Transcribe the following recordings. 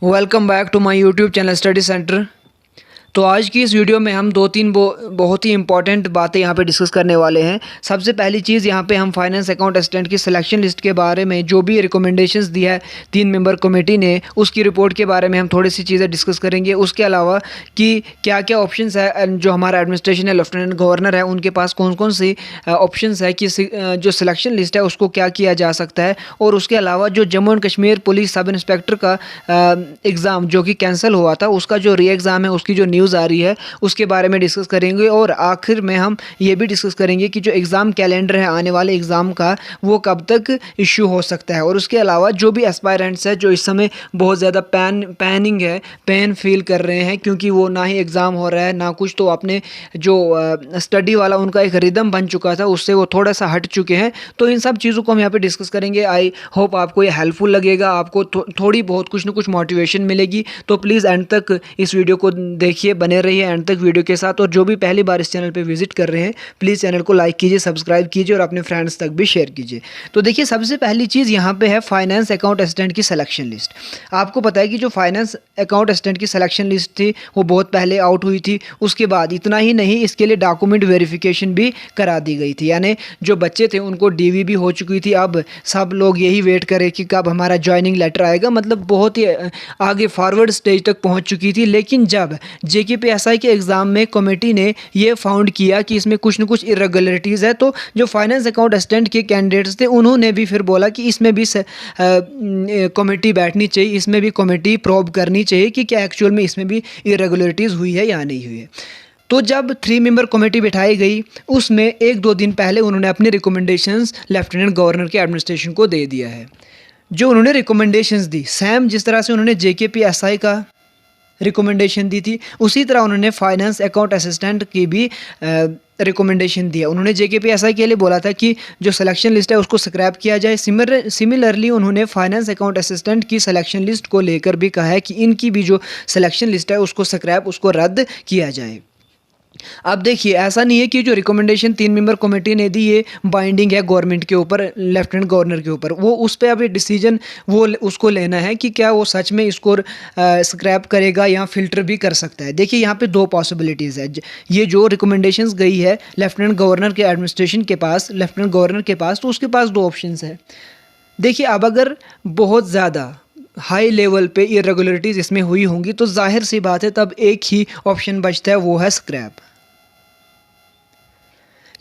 Welcome back to my YouTube channel study centre. तो आज की इस वीडियो में हम दो तीन बहुत ही इंपॉर्टेंट बातें यहाँ पे डिस्कस करने वाले हैं। सबसे पहली चीज़ यहाँ पे हम फाइनेंस अकाउंट असिस्टेंट की सिलेक्शन लिस्ट के बारे में जो भी रिकमेंडेशंस दिया है 3 मेंबर कमेटी ने, उसकी रिपोर्ट के बारे में हम थोड़ी सी चीज़ें डिस्कस करेंगे। उसके अलावा कि क्या क्या ऑप्शंस है, जो हमारा एडमिनिस्ट्रेशन है, लेफ्टिनेंट गवर्नर है, उनके पास कौन कौन सी ऑप्शंस है कि जो सिलेक्शन लिस्ट है उसको क्या किया जा सकता है। और उसके अलावा जो Jammu and Kashmir police sub inspector का एग्ज़ाम जो कि कैंसिल हुआ था, उसका जो री एग्ज़ाम है उसकी जो न्यूज़ आ रही है उसके बारे में डिस्कस करेंगे। और आखिर में हम ये भी डिस्कस करेंगे कि जो एग्ज़ाम कैलेंडर है आने वाले एग्ज़ाम का वो कब तक इशू हो सकता है। और उसके अलावा जो भी एस्पायरेंट्स है जो इस समय बहुत ज़्यादा पेन फील कर रहे हैं क्योंकि वो ना ही एग्ज़ाम हो रहा है ना कुछ, तो अपने जो स्टडी वाला उनका एक रिदम बन चुका था उससे वो थोड़ा सा हट चुके हैं। तो इन सब चीज़ों को हम यहाँ पे डिस्कस करेंगे। आई होप आपको ये हेल्पफुल लगेगा, आपको थोड़ी बहुत कुछ ना कुछ मोटिवेशन मिलेगी। तो प्लीज़ एंड तक इस वीडियो को देखिए, बने रहिए एंड तक वीडियो के साथ। और जो भी पहली बार इस चैनल पे विजिट कर रहे हैं प्लीज़ चैनल को लाइक कीजिए, सब्सक्राइब कीजिए और अपने फ्रेंड्स तक भी शेयर कीजिए। तो देखिए, सबसे पहली चीज़ यहाँ पे है फाइनेंस अकाउंट असिस्टेंट की सिलेक्शन लिस्ट। आपको पता है कि जो फाइनेंस अकाउंट असिस्टेंट की सिलेक्शन लिस्ट थी वो बहुत पहले आउट हुई थी। उसके बाद इतना ही नहीं, इसके लिए डॉक्यूमेंट वेरिफिकेशन भी करा दी गई थी, यानी जो बच्चे थे उनको डीवी भी हो चुकी थी। अब सब लोग यही वेट करें कि कब हमारा ज्वाइनिंग लेटर आएगा, मतलब बहुत ही आगे फॉरवर्ड स्टेज तक पहुँच चुकी थी। लेकिन जब JKPSI के एग्ज़ाम में कमेटी ने ये फाउंड किया कि इसमें कुछ न कुछ इरेगुलरिटीज़ है, तो जो फाइनेंस अकाउंट असिस्टेंट के कैंडिडेट्स थे उन्होंने भी फिर बोला कि इसमें भी कमेटी बैठनी चाहिए, इसमें भी कमेटी प्रोब करनी चाहिए कि क्या एक्चुअल में इसमें भी इरेगुलरिटीज़ हुई है या नहीं हुई है। तो जब 3 मेंबर कमेटी बिठाई गई उसमें 1-2 दिन पहले उन्होंने अपने रिकमेंडेशंस लेफ्टिनेंट गवर्नर के एडमिनिस्ट्रेशन को दे दिया है। जो उन्होंने रिकमेंडेशंस दी सेम जिस तरह से उन्होंने JKPSI का रिकमेंडेशन दी थी उसी तरह उन्होंने फाइनेंस अकाउंट असिस्टेंट की भी रिकमेंडेशन दिया। उन्होंने JKPSI के लिए बोला था कि जो सिलेक्शन लिस्ट है उसको स्क्रैप किया जाए। सिमिलरली उन्होंने फाइनेंस अकाउंट असिस्टेंट की सिलेक्शन लिस्ट को लेकर भी कहा है कि इनकी भी जो सिलेक्शन लिस्ट है उसको उसको रद्द किया जाए। अब देखिए, ऐसा नहीं है कि जो रिकमेंडेशन 3 मेंबर कमेटी ने दी ये बाइंडिंग है गवर्नमेंट के ऊपर, लेफ्टिनेंट गवर्नर के ऊपर। वो उस पर अभी डिसीजन वो उसको लेना है कि क्या वो सच में इसको स्क्रैप करेगा या फिल्टर भी कर सकता है। देखिए, यहाँ पे 2 पॉसिबिलिटीज़ है। ये जो रिकमेंडेशंस गई है लेफ्टिनेंट गवर्नर के एडमिनिस्ट्रेशन के पास, लेफ्टिनेंट गवर्नर के पास, तो उसके पास 2 ऑप्शंस है। देखिए, अब अगर बहुत ज़्यादा हाई लेवल पे इरेगुलरिटीज़ इसमें हुई होंगी तो जाहिर सी बात है तब एक ही ऑप्शन बचता है, वो है स्क्रैप।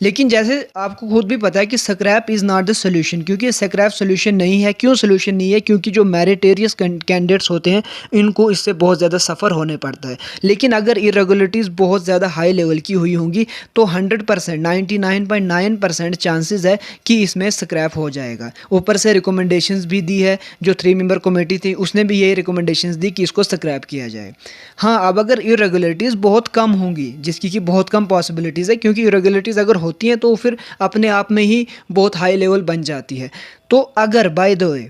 लेकिन जैसे आपको खुद भी पता है कि scrap is not the solution, क्योंकि स्क्रैप सोल्यूशन नहीं है। क्यों सोल्यूशन नहीं है? क्योंकि जो मेरिटेरियस कैंडिडेट्स होते हैं इनको इससे बहुत ज़्यादा सफ़र होने पड़ता है। लेकिन अगर इरेगुलरिटीज़ बहुत ज़्यादा हाई लेवल की हुई होंगी तो 100% 99.9% चांसेस है कि इसमें स्क्रैप हो जाएगा। ऊपर से रिकमेंडेशंस भी दी है, जो 3 मेंबर कमेटी थी उसने भी यही रिकमेंडेशंस दी कि इसको स्क्रैप किया जाए। हाँ, अब अगर इरेगुलरिटीज़ बहुत कम होंगी, जिसकी कि बहुत कम पॉसिबिलिटीज़ है, क्योंकि इरेगुलरिटीज़ अगर होती हैं तो फिर अपने आप में ही बहुत हाई लेवल बन जाती है। तो अगर बाय द वे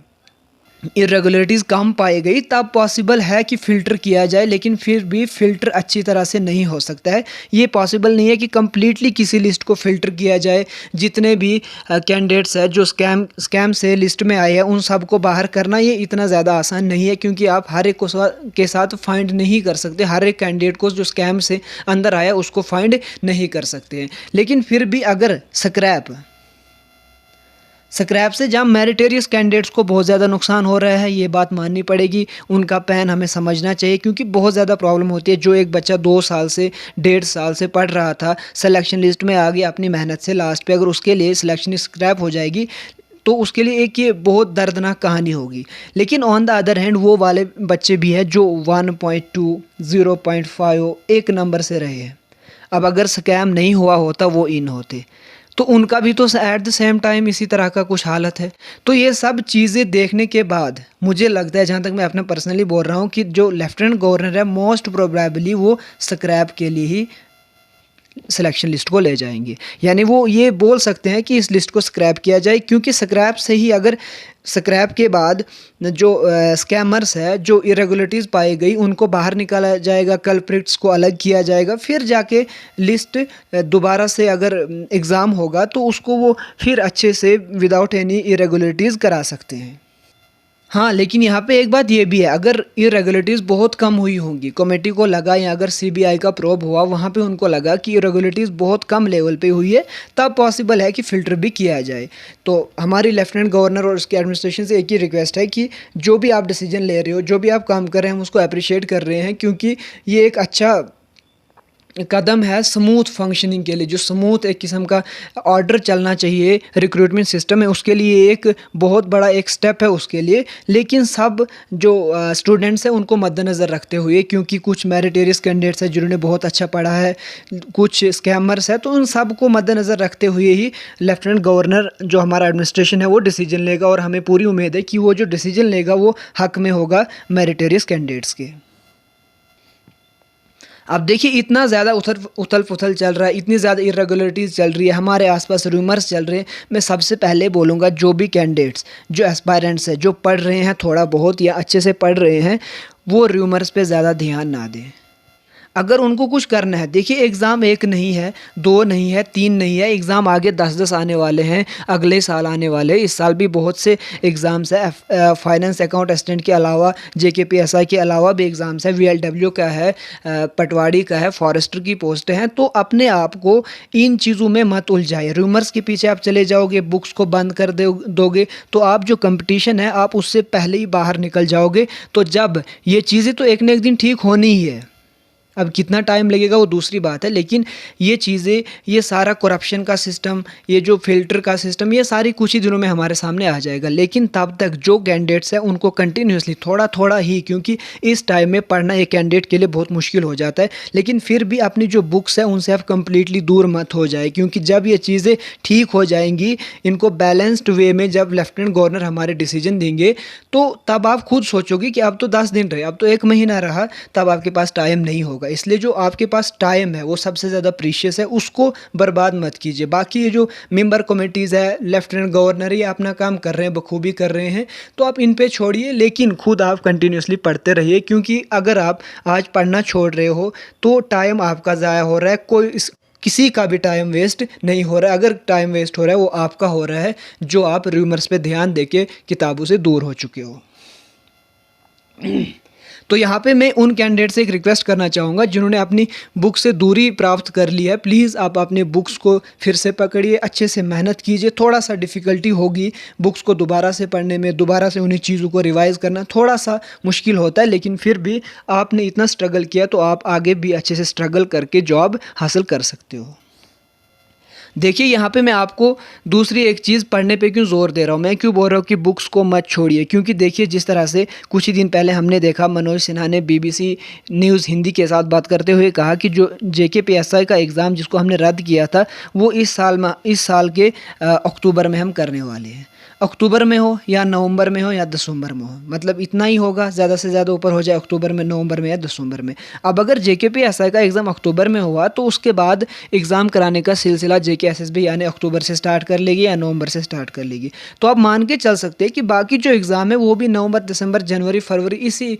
इरेगुलरिटीज़ कम पाई गई तब पॉसिबल है कि फ़िल्टर किया जाए, लेकिन फिर भी फ़िल्टर अच्छी तरह से नहीं हो सकता है। ये पॉसिबल नहीं है कि कम्प्लीटली किसी लिस्ट को फ़िल्टर किया जाए। जितने भी कैंडिडेट्स हैं जो स्कैम से लिस्ट में आए हैं उन सब को बाहर करना ये इतना ज़्यादा आसान नहीं है, क्योंकि आप हर एक के साथ फाइंड नहीं कर सकते। हर एक कैंडिडेट को जो स्कैम से अंदर आया उसको फाइंड नहीं कर सकते हैं। लेकिन फिर भी अगर स्क्रैप से जहाँ मेरिटेरियस कैंडिडेट्स को बहुत ज़्यादा नुकसान हो रहा है, ये बात माननी पड़ेगी। उनका पैन हमें समझना चाहिए, क्योंकि बहुत ज़्यादा प्रॉब्लम होती है। जो एक बच्चा 2 साल से 1.5 साल से पढ़ रहा था, सिलेक्शन लिस्ट में आ गया अपनी मेहनत से, लास्ट पे अगर उसके लिए सिलेक्शन स्क्रैप हो जाएगी तो उसके लिए एक ये बहुत दर्दनाक कहानी होगी। लेकिन ऑन द अदर हैंड वो वाले बच्चे भी हैं जो 1.2, 0.5 एक नंबर से रहे हैं। अब अगर स्कैम नहीं हुआ होता, वो इन होते, तो उनका भी तो एट द सेम टाइम इसी तरह का कुछ हालत है। तो ये सब चीज़ें देखने के बाद मुझे लगता है, जहाँ तक मैं अपना पर्सनली बोल रहा हूँ, कि जो लेफ्टिनेंट गवर्नर है मोस्ट प्रोबेबली वो स्क्रैप के लिए ही सिलेक्शन लिस्ट को ले जाएंगे। यानी वो ये बोल सकते हैं कि इस लिस्ट को स्क्रैप किया जाए, क्योंकि स्क्रैप से ही, अगर स्क्रैप के बाद जो स्कैमर्स है, जो इरेगुलरिटीज़ पाई गई, उनको बाहर निकाला जाएगा, कल्प्रिट्स को अलग किया जाएगा, फिर जाके लिस्ट दोबारा से अगर एग्ज़ाम होगा तो उसको वो फिर अच्छे से विदाउट एनी इरेगुलरिटीज़ करा सकते हैं। हाँ, लेकिन यहाँ पे एक बात ये भी है, अगर इरेगुलरिटीज़ बहुत कम हुई होंगी, कमेटी को लगा या अगर सीबीआई का प्रोब हुआ, वहाँ पे उनको लगा कि इरेगुलरिटीज़ बहुत कम लेवल पे हुई है, तब पॉसिबल है कि फ़िल्टर भी किया जाए। तो हमारी लेफ्टिनेंट गवर्नर और उसके एडमिनिस्ट्रेशन से एक ही रिक्वेस्ट है कि जो भी आप डिसीजन ले रहे हो, जो भी आप काम कर रहे हैं, हम उसको अप्रिशिएट कर रहे हैं, क्योंकि ये एक अच्छा कदम है स्मूथ फंक्शनिंग के लिए। जो स्मूथ एक किस्म का ऑर्डर चलना चाहिए रिक्रूटमेंट सिस्टम में, उसके लिए एक बहुत बड़ा एक स्टेप है उसके लिए। लेकिन सब जो स्टूडेंट्स हैं उनको मद्देनज़र रखते हुए, क्योंकि कुछ मेरिटोरियस कैंडिडेट्स हैं जिन्होंने बहुत अच्छा पढ़ा है, कुछ स्कैमर्स हैं, तो उन सब को मद्देनज़र रखते हुए ही लेफ्टिनेंट गवर्नर जो हमारा एडमिनिस्ट्रेशन है वो डिसीजन लेगा। और हमें पूरी उम्मीद है कि वो जो डिसीजन लेगा वो हक़ में होगा मेरिटोरियस कैंडिडेट्स के। अब देखिए, इतना ज़्यादा उथल पुथल चल रहा है, इतनी ज़्यादा इरेगुलरिटीज़ चल रही है, हमारे आसपास रूमर्स चल रहे हैं। मैं सबसे पहले बोलूँगा, जो भी कैंडिडेट्स, जो एस्पायरेंट्स हैं, जो पढ़ रहे हैं थोड़ा बहुत या अच्छे से पढ़ रहे हैं, वो रूमर्स पे ज़्यादा ध्यान ना दें। अगर उनको कुछ करना है, देखिए एग्ज़ाम एक नहीं है, दो नहीं है, तीन नहीं है, एग्ज़ाम आगे 10-10 आने वाले हैं, अगले साल आने वाले हैं। इस साल भी बहुत से एग्ज़ाम्स हैं, फाइनेंस अकाउंट असिस्टेंट के अलावा जेकेपीएसआई के अलावा भी एग्ज़ाम्स हैं, वीएलडब्ल्यू का है, पटवारी का है, फॉरेस्टर की पोस्ट हैं। तो अपने आप को इन चीज़ों में मत उलझाइए। रूमर्स के पीछे आप चले जाओगे, बुक्स को बंद कर दोगे, तो आप जो कंपटीशन है आप उससे पहले ही बाहर निकल जाओगे। तो जब ये चीज़ें तो एक न एक दिन ठीक होनी ही है, अब कितना टाइम लगेगा वो दूसरी बात है, लेकिन ये चीज़ें, ये सारा करप्शन का सिस्टम, ये जो फ़िल्टर का सिस्टम, ये सारी कुछ ही दिनों में हमारे सामने आ जाएगा। लेकिन तब तक जो कैंडिडेट्स हैं उनको कंटिन्यूसली थोड़ा थोड़ा ही, क्योंकि इस टाइम में पढ़ना एक कैंडिडेट के लिए बहुत मुश्किल हो जाता है, लेकिन फिर भी अपनी जो बुक्स हैं उनसे आप कम्प्लीटली दूर मत हो जाए। क्योंकि जब ये चीज़ें ठीक हो जाएंगी, इनको बैलेंस्ड वे में जब लेफ्टिनेंट गवर्नर हमारे डिसीजन देंगे, तो तब आप खुद सोचोगे कि अब तो 10 दिन रहे, अब तो 1 महीना रहा, तब आपके पास टाइम नहीं होगा। इसलिए जो आपके पास टाइम है वो सबसे ज़्यादा प्रीशियस है, उसको बर्बाद मत कीजिए। बाकी ये जो मेंबर कमेटीज़ है, लेफ्टिनेंट गवर्नर, ये अपना काम कर रहे हैं, बखूबी कर रहे हैं, तो आप इन पे छोड़िए, लेकिन खुद आप कंटिन्यूसली पढ़ते रहिए। क्योंकि अगर आप आज पढ़ना छोड़ रहे हो तो टाइम आपका ज़ाया हो रहा है, किसी का भी टाइम वेस्ट नहीं हो रहा है। अगर टाइम वेस्ट हो रहा है वो आपका हो रहा है, जो आप रूमर्स पे ध्यान देके किताबों से दूर हो चुके हो। तो यहाँ पे मैं उन कैंडिडेट से एक रिक्वेस्ट करना चाहूँगा जिन्होंने अपनी बुक से दूरी प्राप्त कर ली है, प्लीज़ आप अपने बुक्स को फिर से पकड़िए, अच्छे से मेहनत कीजिए। थोड़ा सा डिफ़िकल्टी होगी बुक्स को दोबारा से पढ़ने में, दोबारा से उन्हीं चीज़ों को रिवाइज़ करना थोड़ा सा मुश्किल होता है, लेकिन फिर भी आपने इतना स्ट्रगल किया तो आप आगे भी अच्छे से स्ट्रगल करके जॉब हासिल कर सकते हो। देखिए, यहाँ पे मैं आपको दूसरी एक चीज़ पढ़ने पे क्यों ज़ोर दे रहा हूँ, मैं क्यों बोल रहा हूँ कि बुक्स को मत छोड़िए। क्योंकि देखिए, जिस तरह से कुछ ही दिन पहले हमने देखा, मनोज सिन्हा ने बीबीसी न्यूज़ हिंदी के साथ बात करते हुए कहा कि जो जेकेपीएसआई का एग्ज़ाम जिसको हमने रद्द किया था, वो इस साल के अक्टूबर में हम करने वाले हैं। अक्टूबर में हो या नवंबर में हो या दिसंबर में हो, मतलब इतना ही होगा, ज़्यादा से ज़्यादा ऊपर हो जाए अक्टूबर में, नवंबर में या दिसंबर में। अब अगर जेकेपीएसआई का एग्ज़ाम अक्टूबर में हुआ तो उसके बाद एग्ज़ाम कराने का सिलसिला जेकेएसएसबी यानी अक्टूबर से स्टार्ट कर लेगी या नवंबर से स्टार्ट कर लेगी। तो आप मान के चल सकते हैं कि बाकी जो एग्ज़ाम है वो भी नवंबर, दिसंबर, जनवरी, फरवरी इसी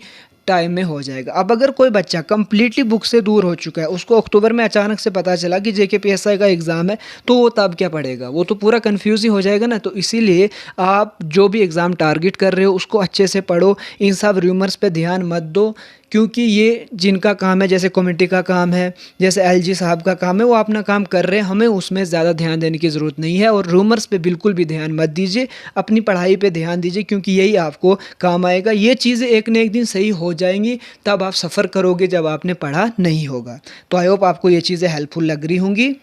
टाइम में हो जाएगा। अब अगर कोई बच्चा कंप्लीटली बुक से दूर हो चुका है, उसको अक्टूबर में अचानक से पता चला कि जेकेपीएसआई का एग्ज़ाम है, तो वो तब क्या पढ़ेगा, वो तो पूरा कन्फ्यूज़ ही हो जाएगा ना। तो इसीलिए आप जो भी एग्ज़ाम टारगेट कर रहे हो उसको अच्छे से पढ़ो, इन सब रूमर्स पे ध्यान मत दो। क्योंकि ये जिनका काम है, जैसे कमेटी का काम है, जैसे एलजी साहब का काम है, वो अपना काम कर रहे हैं, हमें उसमें ज़्यादा ध्यान देने की ज़रूरत नहीं है। और रूमर्स पे बिल्कुल भी ध्यान मत दीजिए, अपनी पढ़ाई पे ध्यान दीजिए, क्योंकि यही आपको काम आएगा। ये चीज़ें एक न एक दिन सही हो जाएंगी, तब आप सफ़र करोगे जब आपने पढ़ा नहीं होगा। तो आई होप आपको ये चीज़ें हेल्पफुल लग रही होंगी।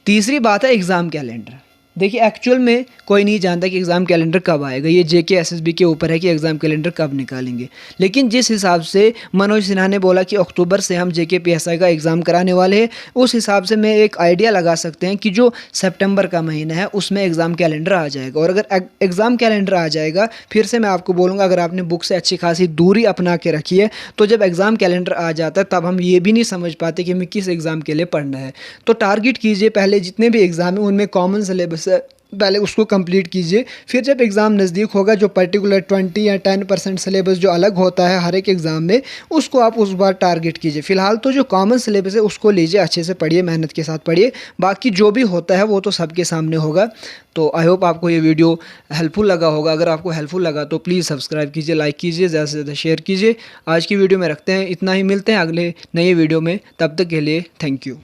तीसरी बात है एग्ज़ाम कैलेंडर। देखिए, एक्चुअल में कोई नहीं जानता कि एग्ज़ाम कैलेंडर कब आएगा, ये जेकेएसएसबी के ऊपर है कि एग्ज़ाम कैलेंडर कब निकालेंगे। लेकिन जिस हिसाब से मनोज सिन्हा ने बोला कि अक्टूबर से हम जेकेपीएसआई का एग्ज़ाम कराने वाले हैं, उस हिसाब से मैं एक आइडिया लगा सकते हैं कि जो सितंबर का महीना है उसमें एग्ज़ाम कैलेंडर आ जाएगा। और अगर एग्ज़ाम कैलेंडर आ जाएगा, फिर से मैं आपको बोलूँगा, अगर आपने बुक से अच्छी खासी दूरी अपना के रखी है, तो जब एग्ज़ाम कैलेंडर आ जाता है तब हम ये भी नहीं समझ पाते कि हमें किस एग्ज़ाम के लिए पढ़ना है। तो टारगेट कीजिए, पहले जितने भी एग्ज़ाम हैं उनमें कॉमन सिलेबस है, पहले उसको कंप्लीट कीजिए। फिर जब एग्ज़ाम नज़दीक होगा, जो पर्टिकुलर 20 या 10% सिलेबस जो अलग होता है हर एक एग्ज़ाम में, उसको आप उस बार टारगेट कीजिए। फ़िलहाल तो जो कॉमन सिलेबस है उसको लीजिए, अच्छे से पढ़िए, मेहनत के साथ पढ़िए। बाकी जो भी होता है वो तो सबके सामने होगा। तो आई होप आपको ये वीडियो हेल्पफुल लगा होगा। अगर आपको हेल्पफुल लगा तो प्लीज़ सब्सक्राइब कीजिए, लाइक कीजिए, ज़्यादा से ज़्यादा शेयर कीजिए। आज की वीडियो में रखते हैं इतना ही, मिलते हैं अगले नए वीडियो में, तब तक के लिए थैंक यू।